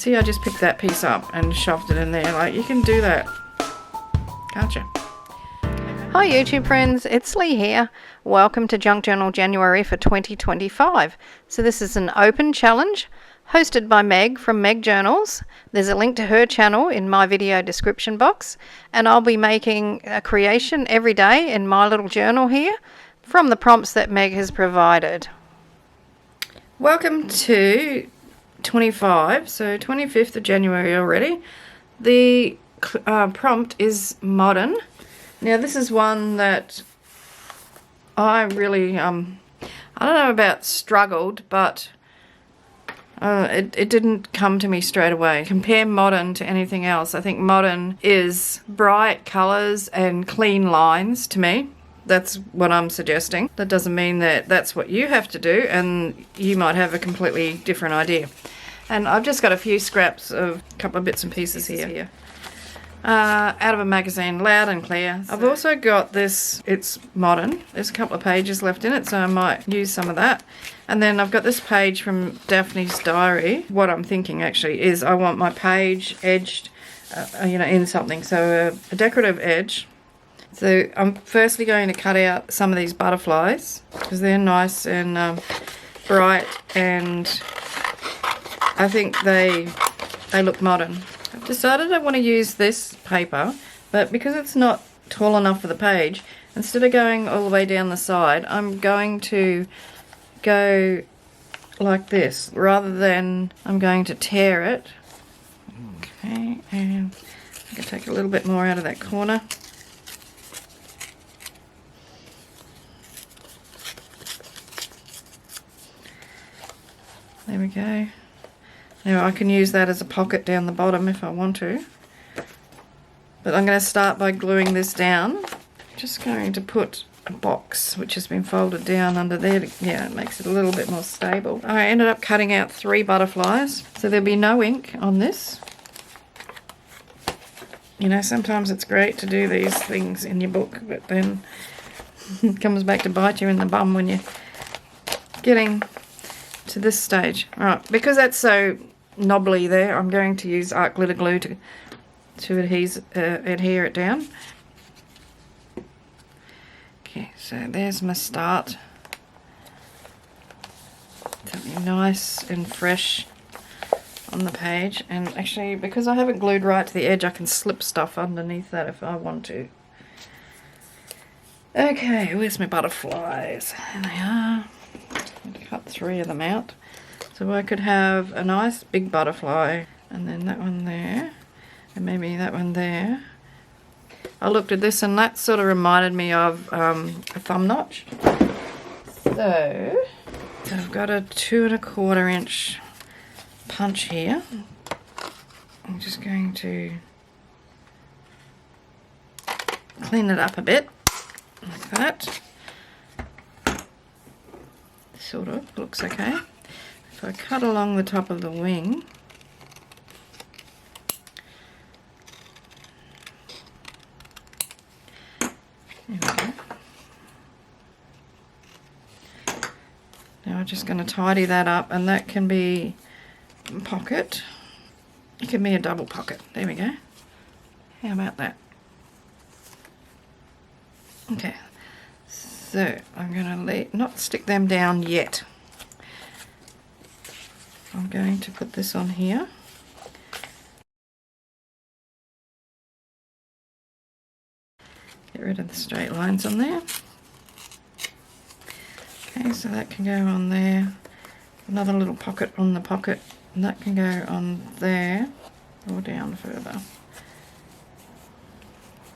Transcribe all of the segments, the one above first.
See, I just picked that piece up and shoved it in there. Like, you can do that, can't you? Hi YouTube friends, it's Lee here. Welcome to Junk Journal January for 2025. So this is an open challenge hosted by Meg from Meg Journals. There's a link to her channel in my video description box, and I'll be making a creation every day in my little journal here from the prompts that Meg has provided. Welcome to 25, so 25th of January already. The prompt is modern. Now this is one that I really, I don't know about struggled, but it didn't come to me straight away. Compare modern to anything else. I think modern is bright colours and clean lines to me. That's what I'm suggesting. That doesn't mean that that's what you have to do, and you might have a completely different idea. And I've just got a few scraps of a couple of bits and pieces here. Out of a magazine, Loud and Clear. I've also got this, it's modern. There's a couple of pages left in it, so I might use some of that. And then I've got this page from Daphne's diary. What I'm thinking actually is I want my page edged, in something. So a decorative edge. So I'm firstly going to cut out some of these butterflies because they're nice and bright, and I think they look modern. I've decided I want to use this paper, but because it's not tall enough for the page, instead of going all the way down the side, I'm going to go like this rather than I'm going to tear it. Okay, and I'm going to take a little bit more out of that corner. There we go. Now I can use that as a pocket down the bottom if I want to. But I'm going to start by gluing this down. Just going to put a box which has been folded down under there. It makes it a little bit more stable. I ended up cutting out 3 butterflies. So there'll be no ink on this. You know, sometimes it's great to do these things in your book, but then it comes back to bite you in the bum when you're getting to this stage. Alright, because that's so knobbly there, I'm going to use art glitter glue to adhere it down. Okay, so there's my start. Something nice and fresh on the page, and actually because I haven't glued right to the edge, I can slip stuff underneath that if I want to. Okay, where's my butterflies? There they are. Cut 3 of them out. So I could have a nice big butterfly, and then that one there, and maybe that one there. I looked at this and that sort of reminded me of a thumb notch. So I've got a 2 1/4 inch punch here. I'm just going to clean it up a bit, like that. Sort of looks okay. If I cut along the top of the wing, there we go. Now I'm just going to tidy that up, and that can be a pocket. It can be a double pocket. There we go. How about that? Okay. So I'm going to not stick them down yet. I'm going to put this on here. Get rid of the straight lines on there. Okay, so that can go on there. Another little pocket on the pocket, and that can go on there or down further.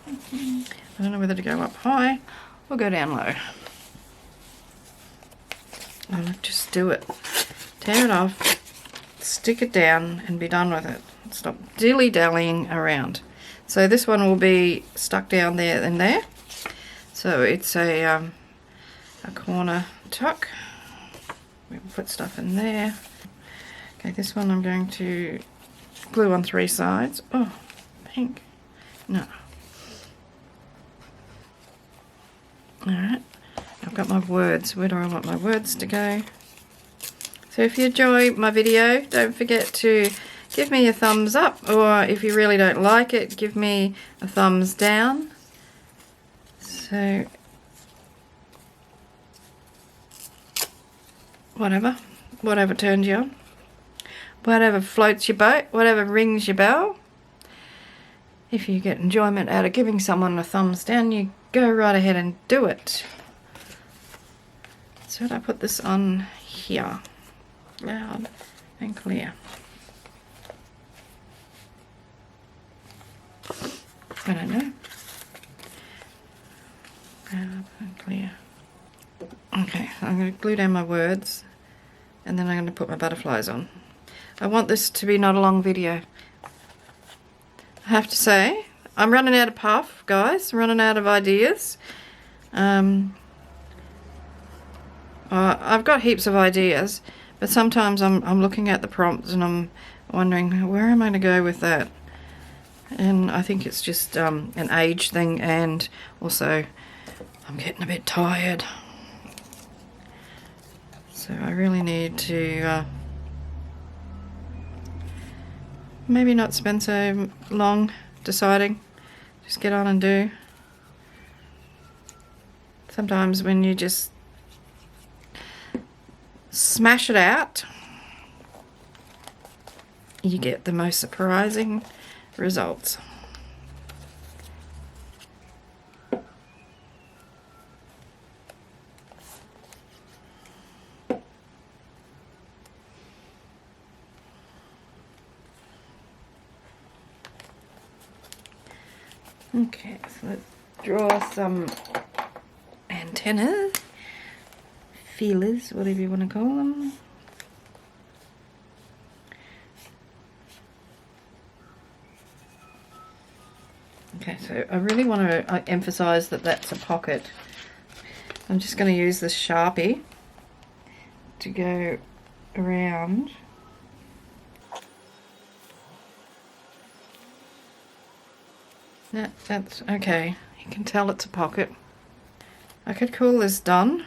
I don't know whether to go up high or go down low. I'll just do it. Tear it off, stick it down, and be done with it. Stop dilly-dallying around. So this one will be stuck down there and there. So it's a corner tuck. We'll put stuff in there. Okay, this one I'm going to glue on 3 sides. Oh, pink. No. Alright, I've got my words. Where do I want my words to go? So if you enjoy my video, don't forget to give me a thumbs up, or if you really don't like it, give me a thumbs down. So whatever turns you on, whatever floats your boat, whatever rings your bell. If you get enjoyment out of giving someone a thumbs down, you go right ahead and do it. So I put this on here, loud and clear. I don't know. Loud and clear. Okay, I'm going to glue down my words, and then I'm going to put my butterflies on. I want this to be not a long video. I have to say, I'm running out of puff, guys. I'm running out of ideas. I've got heaps of ideas, but sometimes I'm looking at the prompts and I'm wondering, where am I going to go with that? And I think it's just an age thing, and also I'm getting a bit tired. So I really need to maybe not spend so long deciding. Just get on and do. Sometimes when you just smash it out, you get the most surprising results. Okay, so let's draw some antennas, feelers, whatever you want to call them. Okay, so I really want to emphasize that that's a pocket. I'm just going to use this Sharpie to go around. That's okay. You can tell it's a pocket. I could call this done,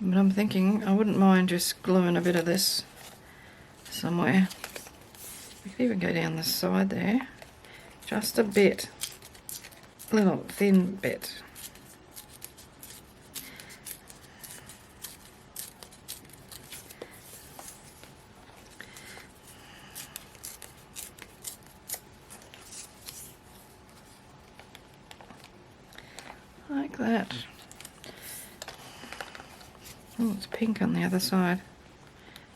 but I'm thinking I wouldn't mind just gluing a bit of this somewhere. We could even go down the side there, just a bit, a little thin bit. Like that. Oh, it's pink on the other side.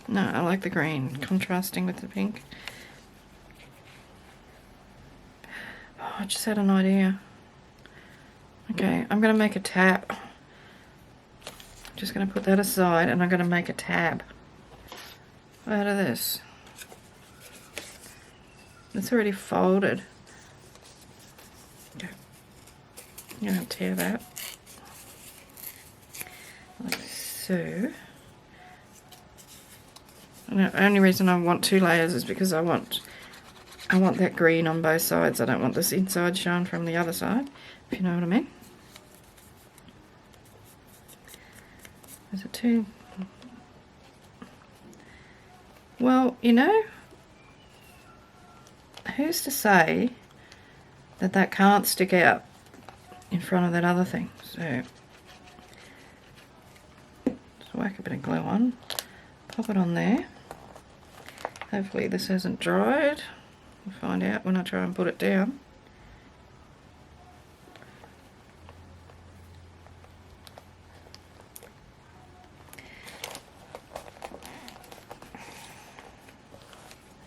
No, I like the green, contrasting with the pink. Oh, I just had an idea. Okay, I'm going to make a tab. Just going to put that aside, and I'm going to make a tab out of this. It's already folded. Okay. I'm going to tear that. Like so. And the only reason I want two layers is because I want that green on both sides. I don't want this inside shown from the other side, if you know what I mean. Is it too... Well, you know, who's to say that that can't stick out in front of that other thing? So, just whack a bit of glue on, pop it on there. Hopefully this hasn't dried. We'll find out when I try and put it down.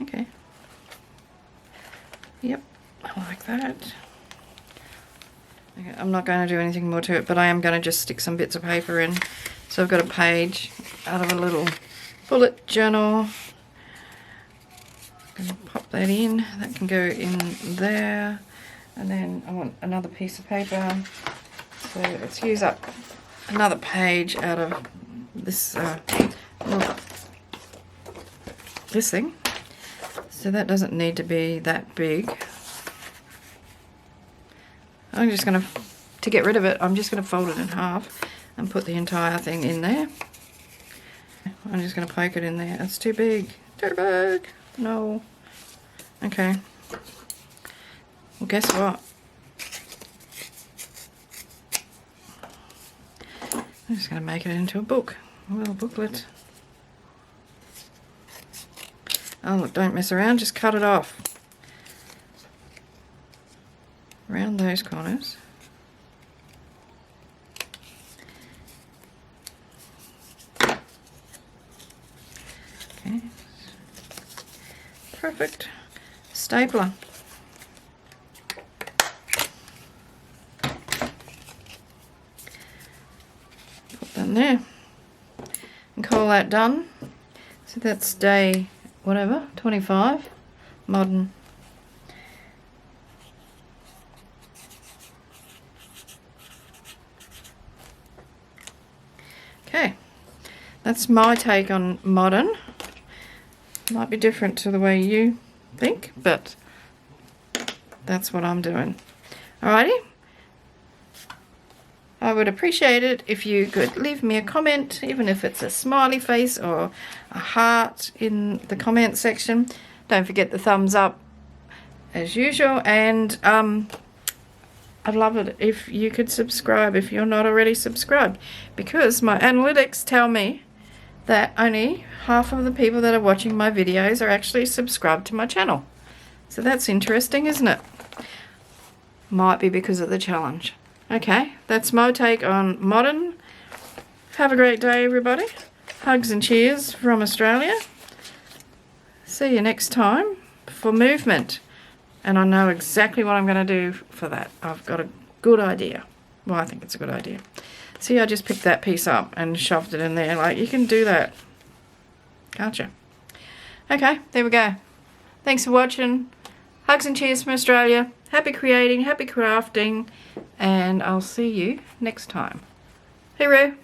Okay. Yep, I like that. Okay, I'm not going to do anything more to it, but I am going to just stick some bits of paper in. So I've got a page out of a little bullet journal. I'm going to pop that in. That can go in there. And then I want another piece of paper. So let's use up another page out of this this thing. So that doesn't need to be that big. I'm just going to get rid of it, I'm just going to fold it in half and put the entire thing in there. I'm just going to poke it in there. It's too big. Jitterbug. No. Okay. Well, guess what? I'm just going to make it into a book. A little booklet. Oh, look, don't mess around. Just cut it off. Around those corners. Okay. Perfect. Stapler. Put that in there. And call that done. So that's day, whatever, 25. Modern. Okay. That's my take on modern. Might be different to the way you think, but that's what I'm doing. Alrighty. I would appreciate it if you could leave me a comment, even if it's a smiley face or a heart in the comment section. Don't forget the thumbs up as usual, and I'd love it if you could subscribe if you're not already subscribed, because my analytics tell me that only half of the people that are watching my videos are actually subscribed to my channel. So that's interesting, isn't it? Might be because of the challenge. Okay, that's my take on modern. Have a great day, everybody. Hugs and cheers from Australia. See you next time for movement. And I know exactly what I'm going to do for that. I've got a good idea. Well, I think it's a good idea. See, I just picked that piece up and shoved it in there. Like, you can do that, can't you? Okay, there we go. Thanks for watching. Hugs and cheers from Australia. Happy creating, happy crafting, and I'll see you next time. Hooroo!